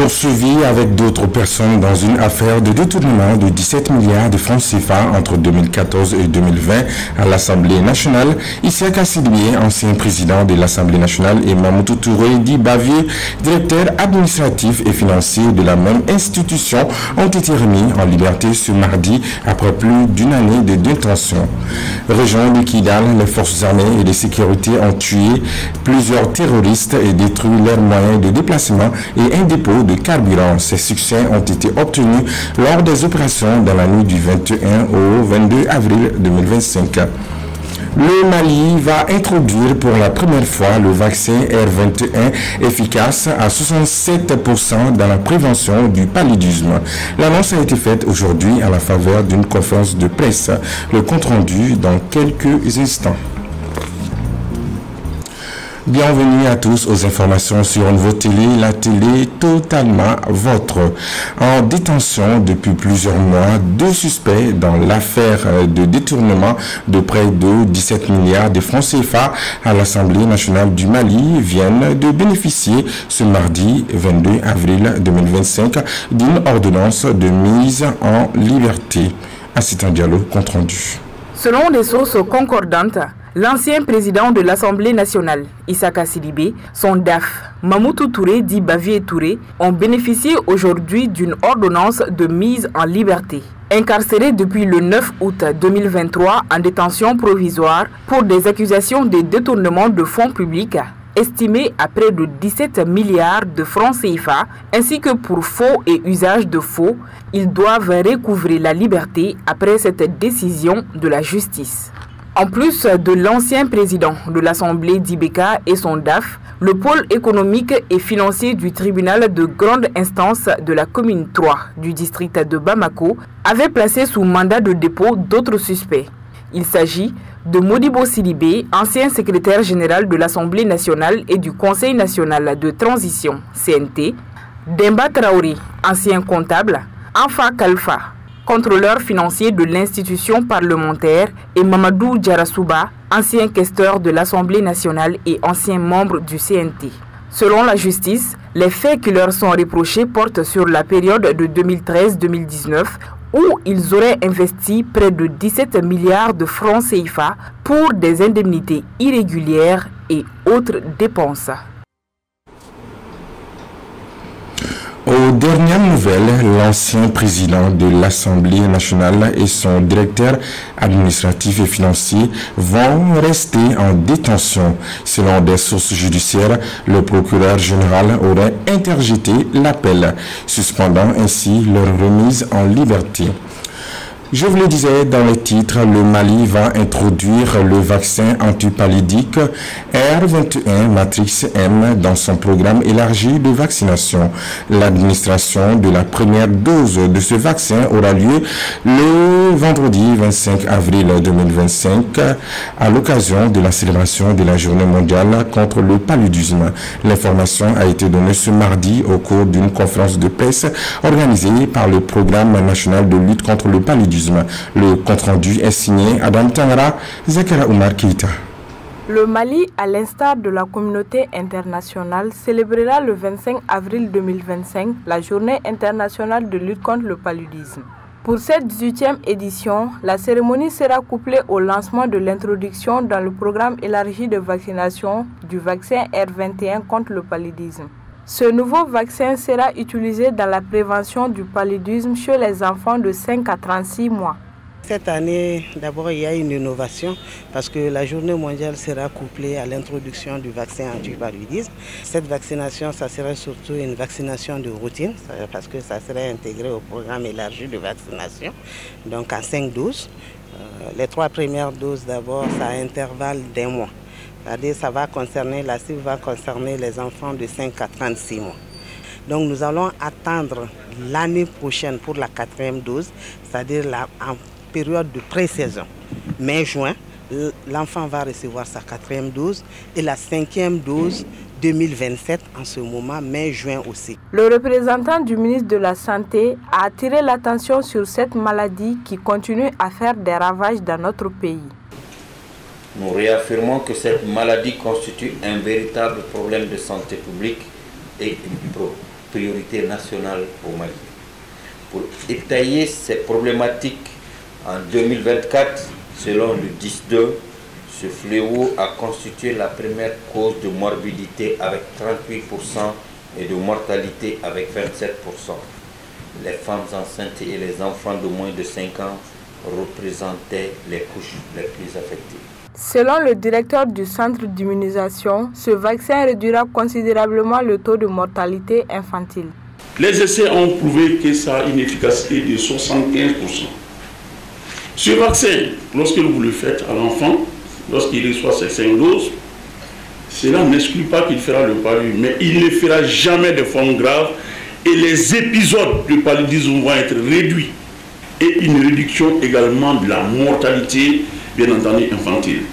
Poursuivi avec d'autres personnes dans une affaire de détournement de 17 milliards de francs CFA entre 2014 et 2020 à l'Assemblée nationale, Issaka Sidibé, ancien président de l'Assemblée nationale, et Mamoudou Touré dit Bavier, directeur administratif et financier de la même institution, ont été remis en liberté ce mardi après plus d'une année de détention. Région de Kidal, les forces armées et de sécurité ont tué plusieurs terroristes et détruit leurs moyens de déplacement et un dépôt de carburant. Ces succès ont été obtenus lors des opérations dans la nuit du 21 au 22 avril 2025. Le Mali va introduire pour la première fois le vaccin R21 efficace à 67% dans la prévention du paludisme. L'annonce a été faite aujourd'hui à la faveur d'une conférence de presse. Le compte-rendu dans quelques instants. Bienvenue à tous aux informations sur Nouveau Télé, la télé totalement vôtre. En détention depuis plusieurs mois, deux suspects dans l'affaire de détournement de près de 17 milliards de francs CFA à l'Assemblée nationale du Mali viennent de bénéficier ce mardi 22 avril 2025 d'une ordonnance de mise en liberté. Assistant Diallo, compte rendu. Selon des sources concordantes, l'ancien président de l'Assemblée nationale, Issaka Sidibé, son DAF, Mamoudou Touré dit Bavier Touré, ont bénéficié aujourd'hui d'une ordonnance de mise en liberté. Incarcérés depuis le 9 août 2023 en détention provisoire pour des accusations de détournement de fonds publics estimés à près de 17 milliards de francs CFA, ainsi que pour faux et usage de faux, ils doivent recouvrer la liberté après cette décision de la justice. En plus de l'ancien président de l'Assemblée d'Ibeka et son DAF, le pôle économique et financier du tribunal de grande instance de la commune 3 du district de Bamako avait placé sous mandat de dépôt d'autres suspects. Il s'agit de Modibo Sidibé, ancien secrétaire général de l'Assemblée nationale et du Conseil national de transition, CNT, Demba Traoré, ancien comptable, Anfa Kalfa, contrôleur financier de l'institution parlementaire, et Mamadou Djarasouba, ancien questeur de l'Assemblée nationale et ancien membre du CNT. Selon la justice, les faits qui leur sont reprochés portent sur la période de 2013-2019 où ils auraient investi près de 17 milliards de francs CFA pour des indemnités irrégulières et autres dépenses. Aux dernières nouvelles, l'ancien président de l'Assemblée nationale et son directeur administratif et financier vont rester en détention. Selon des sources judiciaires, le procureur général aurait interjeté l'appel, suspendant ainsi leur remise en liberté. Je vous le disais dans les titres, le Mali va introduire le vaccin antipallidique R21 Matrix M dans son programme élargi de vaccination. L'administration de la première dose de ce vaccin aura lieu le vendredi 25 avril 2025 à l'occasion de la célébration de la Journée mondiale contre le paludisme. L'information a été donnée ce mardi au cours d'une conférence de presse organisée par le Programme national de lutte contre le paludisme. Le compte-rendu est signé Adam Tangara, Zakara Oumar Keita. Le Mali, à l'instar de la communauté internationale, célébrera le 25 avril 2025 la Journée internationale de lutte contre le paludisme. Pour cette 18e édition, la cérémonie sera couplée au lancement de l'introduction dans le programme élargi de vaccination du vaccin R21 contre le paludisme. Ce nouveau vaccin sera utilisé dans la prévention du paludisme chez les enfants de 5 à 36 mois. Cette année, d'abord, il y a une innovation parce que la journée mondiale sera couplée à l'introduction du vaccin anti-paludisme. Cette vaccination, ça serait surtout une vaccination de routine parce que ça serait intégré au programme élargi de vaccination, donc en 5 doses. Les 3 premières doses, d'abord, ça a un intervalle d'1 mois. C'est-à-dire ça va concerner, la cible va concerner les enfants de 5 à 36 mois. Donc nous allons attendre l'année prochaine pour la 4e dose, c'est-à-dire en période de pré-saison, mai-juin, l'enfant va recevoir sa 4e dose et la 5e dose 2027 en ce moment, mai-juin aussi. Le représentant du ministre de la Santé a attiré l'attention sur cette maladie qui continue à faire des ravages dans notre pays. Nous réaffirmons que cette maladie constitue un véritable problème de santé publique et priorité nationale au Mali. Pour détailler ces problématiques, en 2024, selon le 10-2, ce fléau a constitué la première cause de morbidité avec 38% et de mortalité avec 27%. Les femmes enceintes et les enfants de moins de 5 ans représentaient les couches les plus affectées. Selon le directeur du centre d'immunisation, ce vaccin réduira considérablement le taux de mortalité infantile. Les essais ont prouvé que ça a une efficacité de 75%. Ce vaccin, lorsque vous le faites à l'enfant, lorsqu'il reçoit ses 5 doses, cela n'exclut pas qu'il fera le paludisme, mais il ne fera jamais de forme grave et les épisodes de paludisme vont être réduits. Et une réduction également de la mortalité, bien entendu, infantile.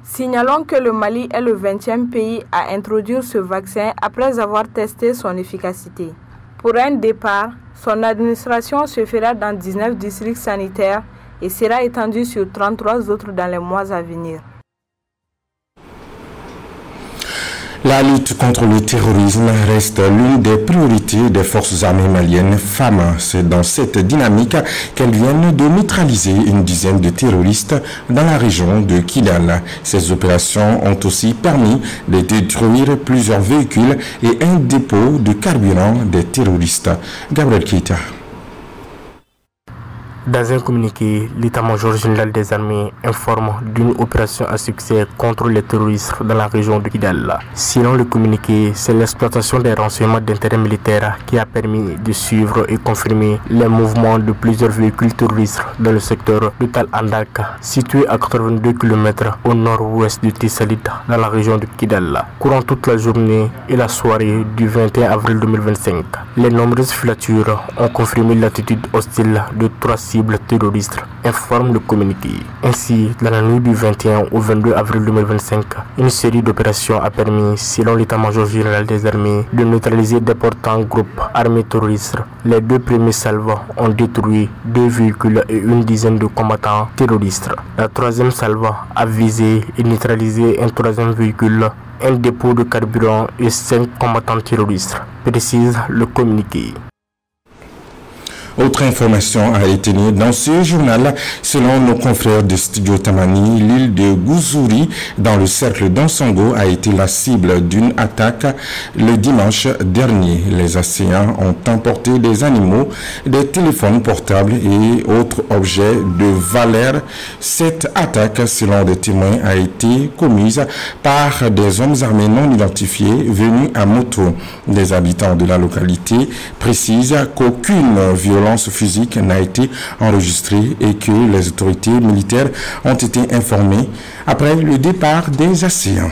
Signalons que le Mali est le 20e pays à introduire ce vaccin après avoir testé son efficacité. Pour un départ, son administration se fera dans 19 districts sanitaires et sera étendue sur 33 autres dans les mois à venir. La lutte contre le terrorisme reste l'une des priorités des forces armées maliennes FAMA. C'est dans cette dynamique qu'elles viennent de neutraliser une dizaine de terroristes dans la région de Kidal. Ces opérations ont aussi permis de détruire plusieurs véhicules et un dépôt de carburant des terroristes. Gabriel Keita. Dans un communiqué, l'état-major général des armées informe d'une opération à succès contre les terroristes dans la région de Kidal. Selon le communiqué, c'est l'exploitation des renseignements d'intérêt militaire qui a permis de suivre et confirmer les mouvements de plusieurs véhicules terroristes dans le secteur de Tal Andak, situé à 82 km au nord-ouest de Tissalit, dans la région de Kidal. Courant toute la journée et la soirée du 21 avril 2025, les nombreuses filatures ont confirmé l'attitude hostile de 3 cibles terroristes, informe le communiqué. Ainsi, dans la nuit du 21 au 22 avril 2025, une série d'opérations a permis, selon l'état-major général des armées, de neutraliser d'importants groupes armés terroristes. Les 2 premiers salves ont détruit 2 véhicules et une dizaine de combattants terroristes. La 3e salve a visé et neutralisé un 3e véhicule, un dépôt de carburant et 5 combattants terroristes, précise le communiqué. Autre information à retenir dans ce journal, selon nos confrères de Studio Tamani, l'île de Gouzouri, dans le cercle d'Ansongo, a été la cible d'une attaque le dimanche dernier. Les assaillants ont emporté des animaux, des téléphones portables et autres objets de valeur. Cette attaque, selon des témoins, a été commise par des hommes armés non identifiés venus à moto. Des habitants de la localité précisent qu'aucune violence physique n'a été enregistrée et que les autorités militaires ont été informées après le départ des assaillants.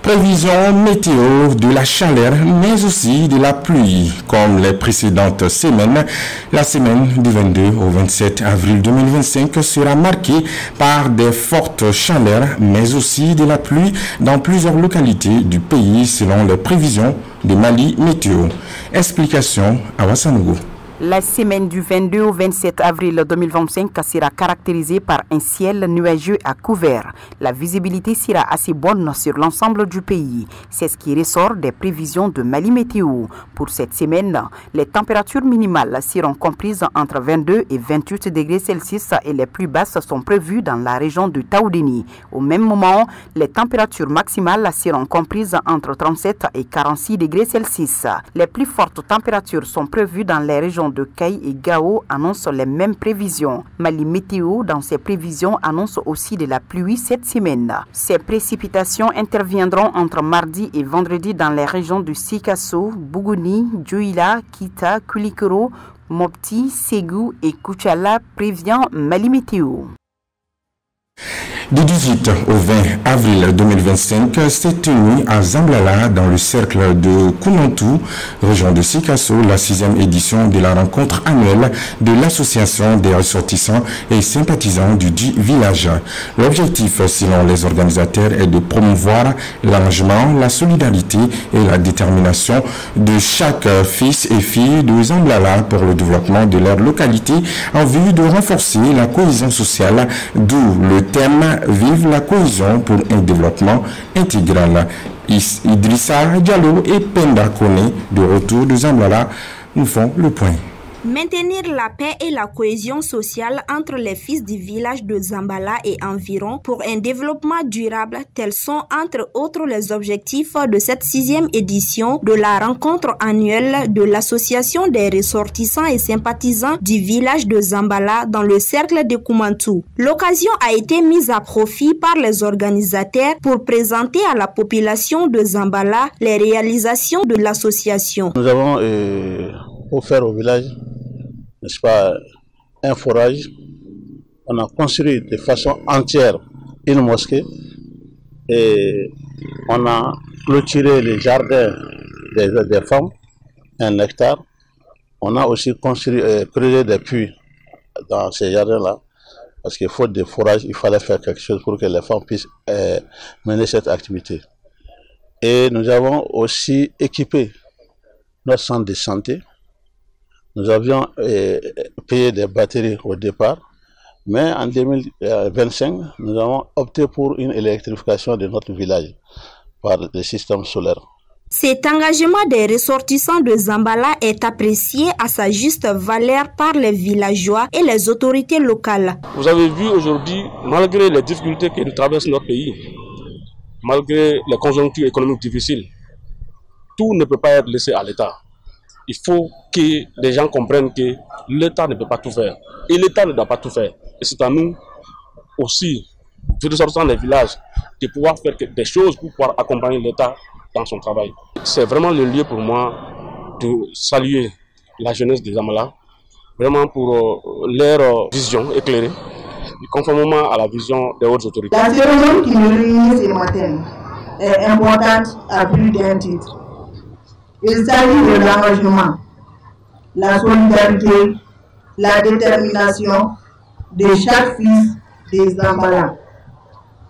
Prévision météo de la chaleur, mais aussi de la pluie. Comme les précédentes semaines, la semaine du 22 au 27 avril 2025 sera marquée par des fortes chaleurs, mais aussi de la pluie dans plusieurs localités du pays selon les prévisions de Mali Météo. Explication à Wassanogo. La semaine du 22 au 27 avril 2025 sera caractérisée par un ciel nuageux à couvert. La visibilité sera assez bonne sur l'ensemble du pays. C'est ce qui ressort des prévisions de Mali Météo. Pour cette semaine, les températures minimales seront comprises entre 22 et 28 degrés Celsius et les plus basses sont prévues dans la région de Taoudéni. Au même moment, les températures maximales seront comprises entre 37 et 46 degrés Celsius. Les plus fortes températures sont prévues dans les régions de Kaï et Gao, annonce les mêmes prévisions. Mali Météo, dans ses prévisions, annonce aussi de la pluie cette semaine. Ces précipitations interviendront entre mardi et vendredi dans les régions de Sikasso, Bougouni, Djouila, Kita, Kulikoro, Mopti, Ségou et Kouchala, prévient Mali Météo. Du 18 au 20 avril 2025, s'est tenue à Zamblala, dans le cercle de Kounantou, région de Sikasso, la 6e édition de la rencontre annuelle de l'association des ressortissants et sympathisants du dit village. L'objectif, selon les organisateurs, est de promouvoir l'arrangement, la solidarité et la détermination de chaque fils et fille de Zamblala pour le développement de leur localité en vue de renforcer la cohésion sociale, d'où le thème « Vive la cohésion pour un développement intégral ». Idrissa Diallo et Penda Kone, de retour de Zambala, nous font le point. Maintenir la paix et la cohésion sociale entre les fils du village de Zambala et environ pour un développement durable, tels sont entre autres les objectifs de cette 6e édition de la rencontre annuelle de l'association des ressortissants et sympathisants du village de Zambala dans le cercle de Koumantou. L'occasion a été mise à profit par les organisateurs pour présenter à la population de Zambala les réalisations de l'association. Nous avons offert au village, n'est-ce pas, un forage. On a construit de façon entière une mosquée et on a clôturé les jardins des femmes, 1 hectare. On a aussi construit, creusé des puits dans ces jardins-là parce qu'il faut des forages, il fallait faire quelque chose pour que les femmes puissent mener cette activité. Et nous avons aussi équipé notre centre de santé. Nous avions payé des batteries au départ, mais en 2025, nous avons opté pour une électrification de notre village par le système solaire. Cet engagement des ressortissants de Zambala est apprécié à sa juste valeur par les villageois et les autorités locales. Vous avez vu aujourd'hui, malgré les difficultés que nous traversons notre pays, malgré les conjonctures économiques difficiles, tout ne peut pas être laissé à l'État. Il faut que les gens comprennent que l'État ne peut pas tout faire. Et l'État ne doit pas tout faire. Et c'est à nous aussi, de ressortissants des villages, de pouvoir faire des choses pour pouvoir accompagner l'État dans son travail. C'est vraiment le lieu pour moi de saluer la jeunesse des Zambala, vraiment pour leur vision éclairée, conformément à la vision des hautes autorités. La cérémonie qui nous réunit ce matin est importante à plus d'un titre. Il s'agit de l'engagement, la solidarité, la détermination de chaque fils des Zambala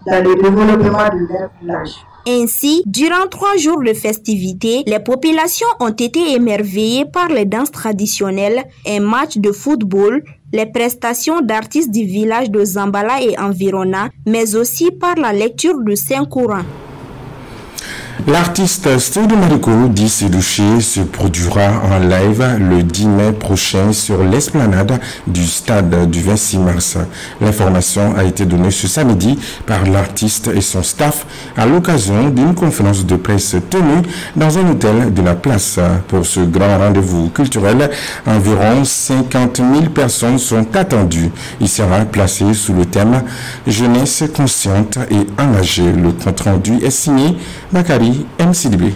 dans le développement de leur village. Ainsi, durant 3 jours de festivités, les populations ont été émerveillées par les danses traditionnelles, un match de football, les prestations d'artistes du village de Zambala et environnants, mais aussi par la lecture de Saint-Courant. L'artiste Steve Mariko dit Sédouché se produira en live le 10 mai prochain sur l'esplanade du stade du 26 mars. L'information a été donnée ce samedi par l'artiste et son staff à l'occasion d'une conférence de presse tenue dans un hôtel de la place. Pour ce grand rendez-vous culturel, environ 50 000 personnes sont attendues. Il sera placé sous le thème « Jeunesse consciente et engagée ». Le compte-rendu est signé Bakari MCDB.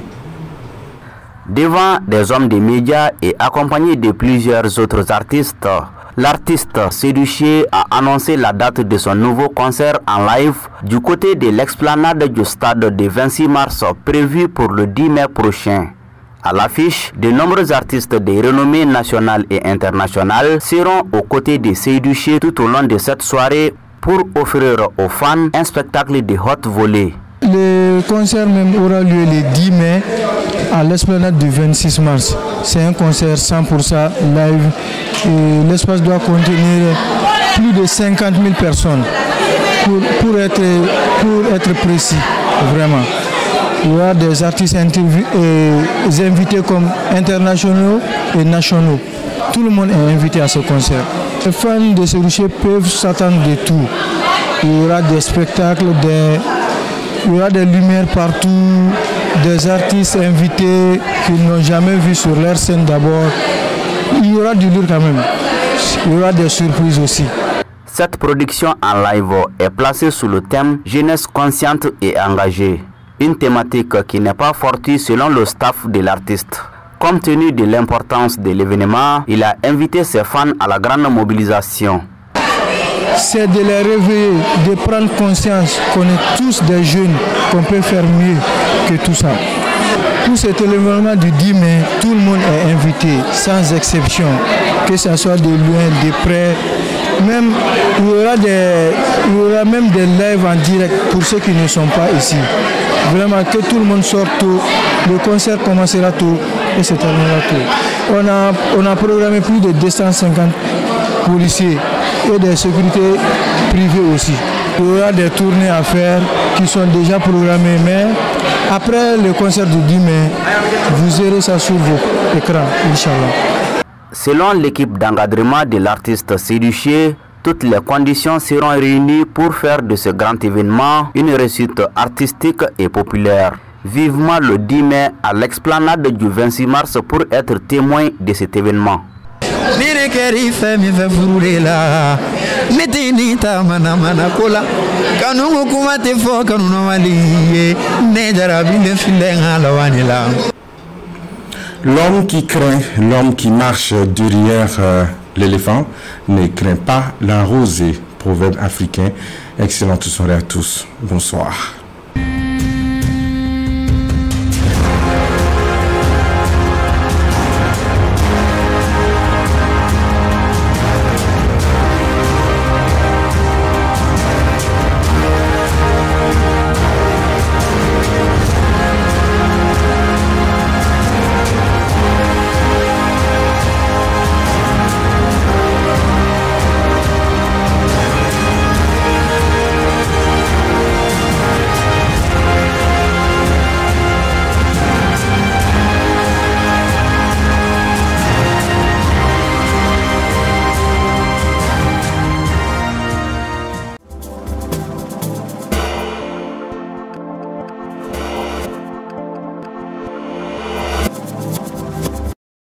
Devant des hommes des médias et accompagné de plusieurs autres artistes, l'artiste Sédouché a annoncé la date de son nouveau concert en live du côté de l'explanade du stade du 26 mars prévu pour le 10 mai prochain. À l'affiche, de nombreux artistes de renommée nationale et internationale seront aux côtés de Sédouché tout au long de cette soirée pour offrir aux fans un spectacle de haute volée. Le concert même aura lieu le 10 mai à l'esplanade du 26 mars. C'est un concert 100% live et l'espace doit contenir plus de 50 000 personnes pour être précis, vraiment. Il y aura des artistes invités comme internationaux et nationaux. Tout le monde est invité à ce concert. Les fans de Sédouché peuvent s'attendre de tout. Il y aura des spectacles, il y aura des lumières partout, des artistes invités qu'ils n'ont jamais vus sur leur scène d'abord. Il y aura du lourd quand même. Il y aura des surprises aussi. Cette production en live est placée sous le thème « Jeunesse consciente et engagée », une thématique qui n'est pas fortuite selon le staff de l'artiste. Compte tenu de l'importance de l'événement, il a invité ses fans à la grande mobilisation. C'est de les réveiller, de prendre conscience qu'on est tous des jeunes, qu'on peut faire mieux que tout ça. Pour cet événement du 10 mai, tout le monde est invité, sans exception, que ce soit de loin, de près. Même, il y aura même des lives en direct pour ceux qui ne sont pas ici. Vraiment que tout le monde sorte tôt, le concert commencera tôt et se terminera tôt. On a programmé plus de 250 policiers et des sécurités privées aussi. Il y aura des tournées à faire qui sont déjà programmées, mais Après le concert du 10 mai, vous aurez ça sur vos écrans, Inch'Allah. Selon l'équipe d'encadrement de l'artiste Séduché, toutes les conditions seront réunies pour faire de ce grand événement une réussite artistique et populaire. Vivement le 10 mai à l'explanade du 26 mars pour être témoin de cet événement. L'homme qui craint, l'homme qui marche derrière l'éléphant ne craint pas la rosée. Proverbe africain. Excellente soirée à tous. Bonsoir.